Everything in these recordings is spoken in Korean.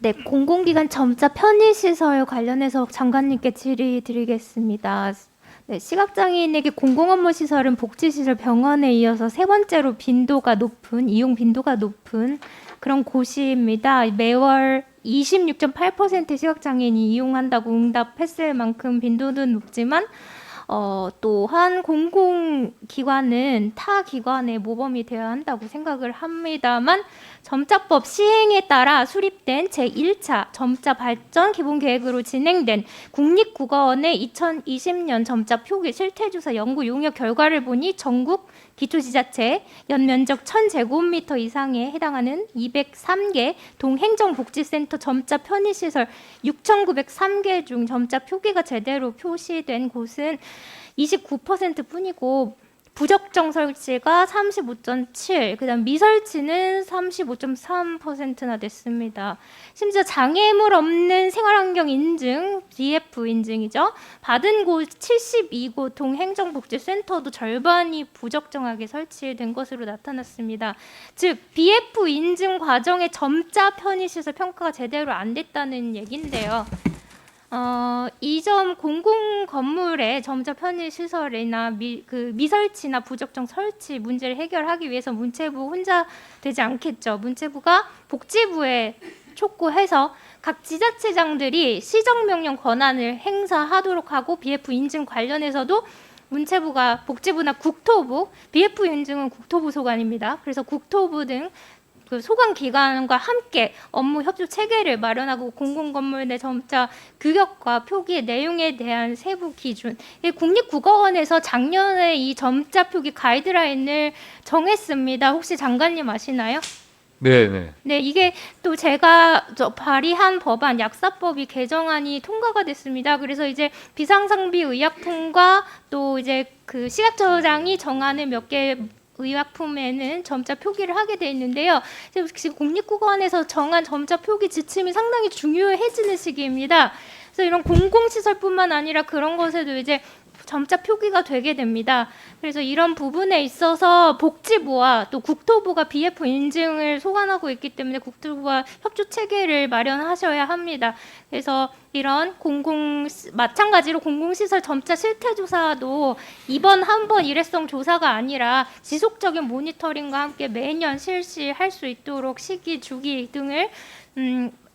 네, 공공기관 점자 편의시설 관련해서 장관님께 질의 드리겠습니다. 네, 시각장애인에게 공공업무 시설은 복지시설 병원에 이어서 세 번째로 이용 빈도가 높은 그런 곳입니다. 매월 26.8% 시각장애인이 이용한다고 응답했을 만큼 빈도는 높지만 또한 공공기관은 타 기관의 모범이 되어야 한다고 생각을 합니다만 점자법 시행에 따라 수립된 제1차 점자 발전 기본계획으로 진행된 국립국어원의 2020년 점자 표기 실태조사 연구 용역 결과를 보니 전국 기초지자체 연면적 1000제곱미터 이상에 해당하는 203개 동행정복지센터 점자 편의시설 6,903개 중 점자 표기가 제대로 표시된 곳은 29%뿐이고 부적정 설치가 35.7, 그다음 미설치는 35.3%나 됐습니다. 심지어 장애물 없는 생활환경 인증, BF 인증이죠. 받은 곳 72곳 동행정복지센터도 절반이 부적정하게 설치된 것으로 나타났습니다. 즉 BF 인증 과정에 점자 편의시설 평가가 제대로 안 됐다는 얘긴데요. 이 점 공공 건물의 점자 편의 시설이나 미설치나 부적정 설치 문제를 해결하기 위해서 문체부 혼자 되지 않겠죠. 문체부가 복지부에 촉구해서 각 지자체장들이 시정명령 권한을 행사하도록 하고 BF 인증 관련해서도 문체부가 복지부나 국토부, BF 인증은 국토부 소관입니다. 그래서 국토부 등 그 소관 기관과 함께 업무 협조 체계를 마련하고 공공건물 내 점자 규격과 표기 내용에 대한 세부 기준. 국립국어원에서 작년에 이 점자 표기 가이드라인을 정했습니다. 혹시 장관님 아시나요? 네. 네, 이게 또 제가 발의한 법안 약사법이 개정안이 통과가 됐습니다. 그래서 이제 비상상비 의약품과 또 이제 그 시각저장이 정하는 몇 개 의약품에는 점자 표기를 하게 돼 있는데요. 지금 국립국어원에서 정한 점자 표기 지침이 상당히 중요해지는 시기입니다. 그래서 이런 공공시설뿐만 아니라 그런 것에도 이제 점자 표기가 되게 됩니다. 그래서 이런 부분에 있어서 복지부와 또 국토부가 BF 인증을 소관하고 있기 때문에 국토부와 협조 체계를 마련하셔야 합니다. 그래서 이런 마찬가지로 공공시설 점자 실태조사도 이번 한 번 일회성 조사가 아니라 지속적인 모니터링과 함께 매년 실시할 수 있도록 시기, 주기 등을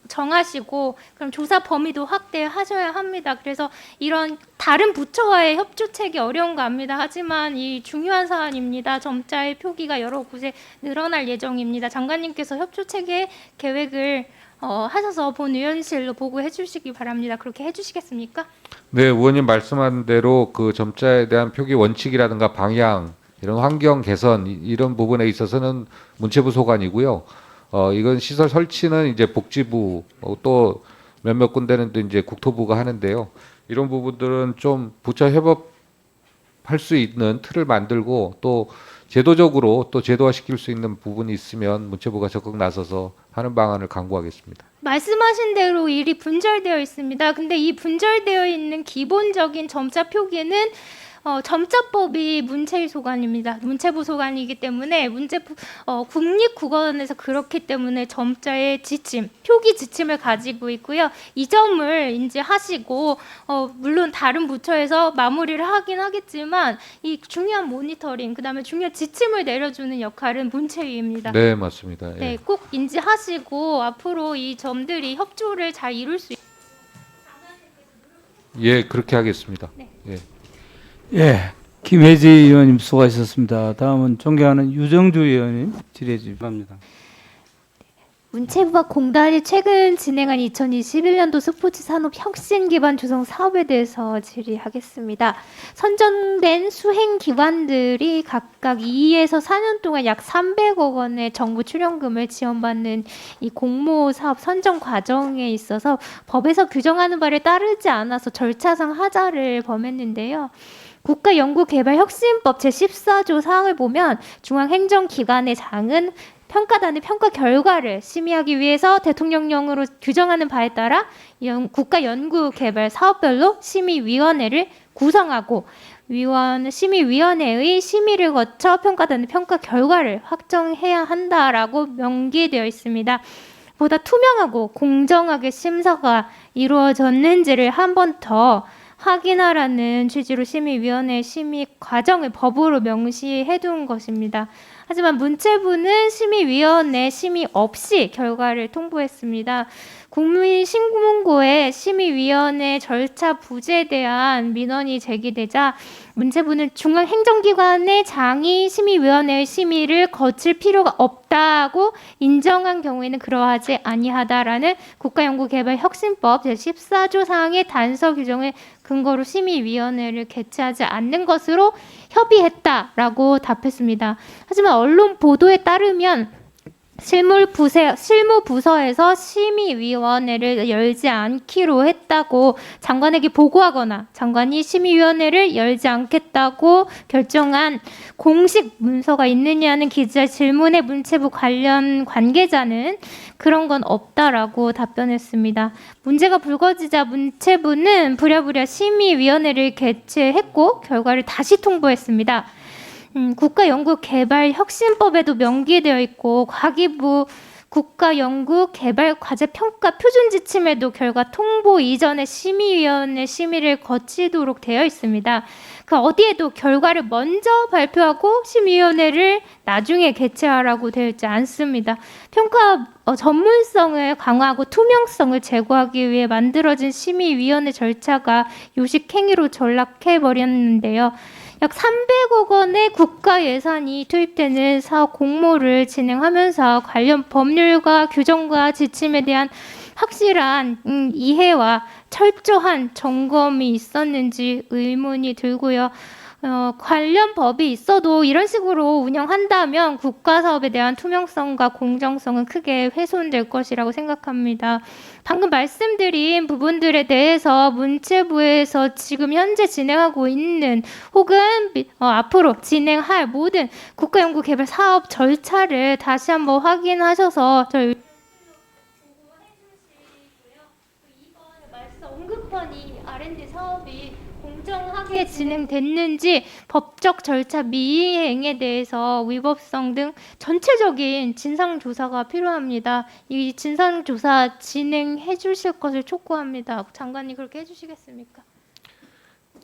정하시고 그럼 조사 범위도 확대하셔야 합니다. 그래서 이런 다른 부처와의 협조책이 어려운 거 압니다. 하지만 이 중요한 사안입니다. 점자의 표기가 여러 곳에 늘어날 예정입니다. 장관님께서 협조체계 계획을 하셔서 본의원실로 보고해 주시기 바랍니다. 그렇게 해주시겠습니까? 네, 의원님 말씀한 대로 그 점자에 대한 표기 원칙이라든가 방향, 이런 환경 개선 이런 부분에 있어서는 문체부 소관이고요. 이건 시설 설치는 이제 복지부 또 몇몇 군데는 또 이제 국토부가 하는데요. 이런 부분들은 좀 부처 협업할 수 있는 틀을 만들고 또 제도적으로 또 제도화시킬 수 있는 부분이 있으면 문체부가 적극 나서서 하는 방안을 강구하겠습니다. 말씀하신 대로 일이 분절되어 있습니다. 근데 이 분절되어 있는 기본적인 점자 표기는 점자법이 문체위 소관입니다. 문체부 소관이기 때문에 국립국어원에서 그렇기 때문에 점자의 지침, 표기 지침을 가지고 있고요. 이 점을 인지하시고 물론 다른 부처에서 마무리를 하긴 하겠지만 이 중요한 모니터링, 그다음에 중요한 지침을 내려주는 역할은 문체위입니다. 네, 맞습니다. 예. 네, 꼭 인지하시고 앞으로 이 점들이 협조를 잘 이룰 수 있도록 예, 그렇게 하겠습니다. 네. 예. 예, 김혜지 의원님 수고하셨습니다. 다음은 존경하는 유정주 의원님 질의해 주시기 바랍니다. 문체부와 공단이 최근 진행한 2021년도 스포츠 산업 혁신 기반 조성 사업에 대해서 질의하겠습니다. 선정된 수행 기관들이 각각 2에서 4년 동안 약 300억 원의 정부 출연금을 지원받는 이 공모 사업 선정 과정에 있어서 법에서 규정하는 바를 따르지 않아서 절차상 하자를 범했는데요. 국가연구개발혁신법 제14조 사항을 보면 중앙행정기관의 장은 평가단의 평가 결과를 심의하기 위해서 대통령령으로 규정하는 바에 따라 국가연구개발 사업별로 심의위원회를 구성하고 심의위원회의 심의를 거쳐 평가단의 평가 결과를 확정해야 한다라고 명기되어 있습니다. 보다 투명하고 공정하게 심사가 이루어졌는지를 한 번 더 확인하라는 취지로 심의위원회 심의 과정을 법으로 명시해 둔 것입니다. 하지만 문체부는 심의위원회 심의 없이 결과를 통보했습니다. 국민신문고에 심의위원회 절차 부재에 대한 민원이 제기되자 문체부는 중앙행정기관의 장이 심의위원회의 심의를 거칠 필요가 없다고 인정한 경우에는 그러하지 아니하다라는 국가연구개발혁신법 제14조 사항의 단서 규정을 근거로 심의위원회를 개최하지 않는 것으로 협의했다라고 답했습니다. 하지만 언론 보도에 따르면 실무부서에서 심의위원회를 열지 않기로 했다고 장관에게 보고하거나 장관이 심의위원회를 열지 않겠다고 결정한 공식 문서가 있느냐는 기자 질문에 문체부 관련 관계자는 그런 건 없다라고 답변했습니다. 문제가 불거지자 문체부는 부랴부랴 심의위원회를 개최했고 결과를 다시 통보했습니다. 국가연구개발혁신법에도 명기되어 있고 과기부 국가연구개발과제평가표준지침에도 결과 통보 이전에 심의위원회 심의를 거치도록 되어 있습니다. 그 어디에도 결과를 먼저 발표하고 심의위원회를 나중에 개최하라고 되어 있지 않습니다. 평가 전문성을 강화하고 투명성을 제고하기 위해 만들어진 심의위원회 절차가 요식행위로 전락해버렸는데요. 약 300억 원의 국가 예산이 투입되는 사업 공모를 진행하면서 관련 법률과 규정과 지침에 대한 확실한 이해와 철저한 점검이 있었는지 의문이 들고요. 관련 법이 있어도 이런 식으로 운영한다면 국가 사업에 대한 투명성과 공정성은 크게 훼손될 것이라고 생각합니다. 방금 말씀드린 부분들에 대해서 문체부에서 지금 현재 진행하고 있는 혹은 앞으로 진행할 모든 국가연구개발 사업 절차를 다시 한번 확인하셔서 저희 이번 말씀 언급한 이 R&D 사업이 공정하게 진행됐는지 법적 절차 미행에 대해서 위법성 등 전체적인 진상조사가 필요합니다. 이 진상조사 진행해 주실 것을 촉구합니다. 장관님 그렇게 해주시겠습니까?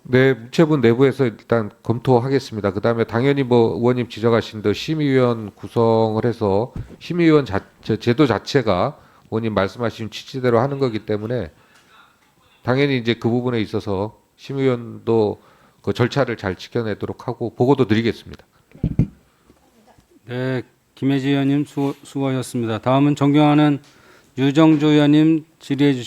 네, 문체부 내부에서 일단 검토하겠습니다. 그다음에 당연히 뭐 의원님 지적하신 대로 심의위원 구성을 해서 심의위원 제도 자체가 의원님 말씀하신 취지대로 하는 거기 때문에 당연히 이제 그 부분에 있어서 심의위원도 그 절차를 잘 지켜내도록 하고 보고도 드리겠습니다. 네, 김혜지 의원님 수고하셨습니다. 다음은 존경하는 유정주 의원님 질의해 주시기